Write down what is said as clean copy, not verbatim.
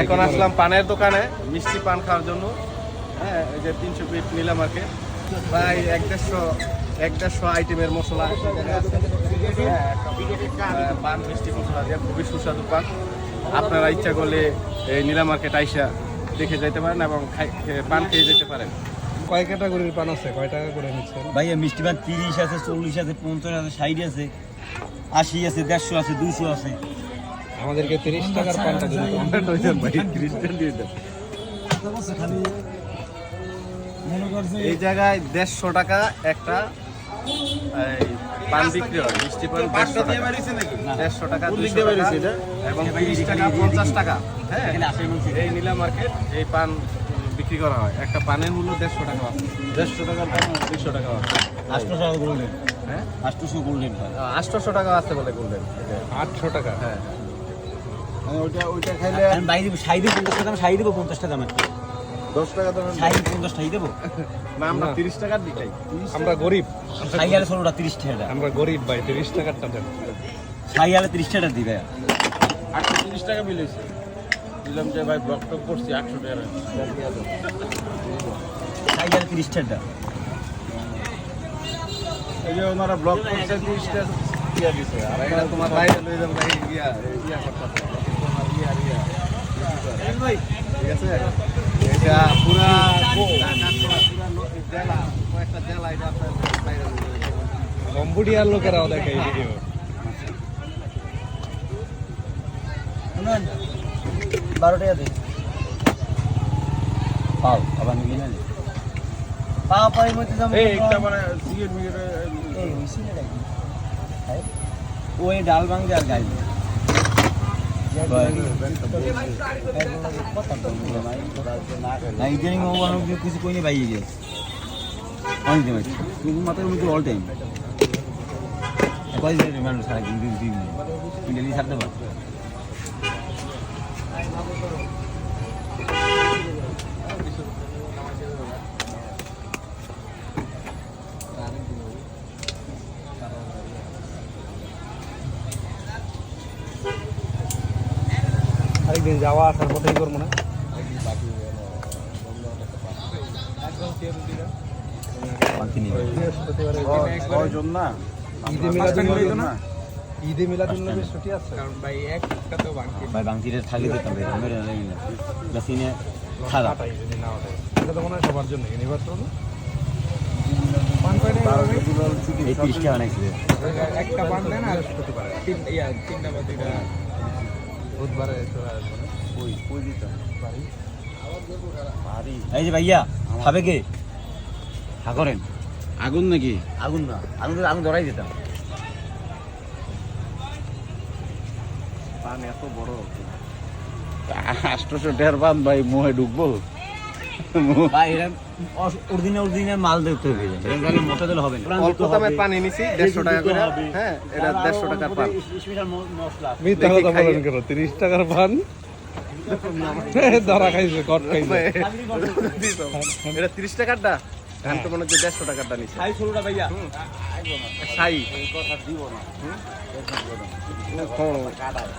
এখন আসলাম পানের দোকানে মিষ্টি পান খাওয়ার জন্য। হ্যাঁ, এই যে 300 ফিট নীলা মার্কেট, প্রায় 150 আইটেমের মশলা পান মিষ্টি মশলা দিয়ে খুবই সুস্বাদু পান। আপনারা ইচ্ছা করলে এই নীলা মার্কেট আইসা দেখে যেতে পারেন এবং পান খেয়ে যেতে পারেন। কয় ক্যাটাগরির পান আছে, কয় টাকা করে নিচ্ছেন? ভাইয়া মিষ্টি পান 30 আছে, 40 আছে, 50 আছে, 60 আছে, 80 আছে, 150 আছে, 200 আছে। আমাদেরকে 30 টাকার পানটা দিন। এই জায়গায় 150 টাকা একটা পান বিক্রি হয়, মিষ্টি পান 150 টাকা, 200 টাকা এবং 30 টাকা 50 টাকা। হ্যাঁ, এই নীলা মার্কেট এই পান বিক্রি করা হয়। একটা পানের মূল্য 150 টাকা আছে, 150 টাকার পান 200 টাকা আছে। 800 টাকা করলেন, হ্যাঁ 800 করলেন ভাই, 800 টাকা আছে বলে বললেন। 800 টাকা। হ্যাঁ, ওইটা খাইলে আমি বাইরে 60 50 টাকা, 60 দেবো 50 টাকা, আমি 10 টাকা দামের 60 50 টাকা দেবো না, আমরা 30 টাকার দিই। আমরা গরিব, 60 আর 16টা 30 টাকা, আমরা গরিব ভাই, 30 টাকারটা দেন। 60 আর 30 টাকা দিই ভাই। 830 টাকা বিল হয়েছে। দিলাম যে ভাই ব্লক টক করছি 800 টাকা। 60 আর 30 টাকা। এই যে ওনারা ব্লক করছে 30 টাকা দিয়া দিছে। আর এটা তোমার বাইরে লই যাম ভাই, ইয়া করতেছে। ভাই ঠিক আছে, এটা পুরা জেলা, কয়েকটা জেলা এটা আপনার বাইরে লই যাবে। কম্বোডিয়ার লোকেরাও দেখে এই ভিডিও। শুনুন 12 টাকা দিন পাও, আবার নিবি না পাও পাই মধ্যে দাম এই একটা মানে সিগারেট মিগারেট এই হইছে না নাকি ওই ডাল ভাঙে আর গাই না ইদানিং ও অনেক কিছু কইনি বাইয়ে গেছে অনেক দিন কিন্তু মাথার মধ্যে অল টাইম কয় দিন মানুষ সারা দিন দিন ডেলি ছাড়তে পারে। আরেকদিন যাওয়া আসার পথেই করবো না। কয়জন না ঈদে মিলাদুন্নবী না, ঈদে মিলাদুন্নবীর ছুটি আছে। কারণ ভাই একটা তো বাকি ভাই বাংতিরে থাকি দিতাম ভাই মেরে নেই না গাছিনে খারাপ কাটাই যদি না ওঠে। এটা তো মনে হয় সবার জন্য ইউনিভার্সাল পান পাই না। এই 30 টাকা নাইছে একটা পান দেন আর ছুটি পারে তিনটা বা দুইটা বুধবারে চলে আসবে না। কই দিতাম বাড়ি ভারী এই যে ভাইয়া খাবে কে হা করেন আগুন নাকি? আগুন না আগুন ধরাই দিতাম পান এত বড় 800 টাকার পান ভাই মুহে ঢুকবো। ভাই এরা অরিজিনাল মাল দেখতে হবে, এরা জানি মোটা দিলে হবে না। অল্প দামে পানি নিছি 150 টাকা করে। হ্যাঁ, এটা 150 টাকার পান। স্পেশাল মশলা মিথ্যা কথা বলেন কেন? 30 টাকার পান ধরা খাইছে, কট খাইছে। এটা 30 টাকারটা, আমি তো মনে হচ্ছে 150 টাকারটা নিছি। খাই ছোটটা ভাইয়া সাই কথা দিব না কাটায়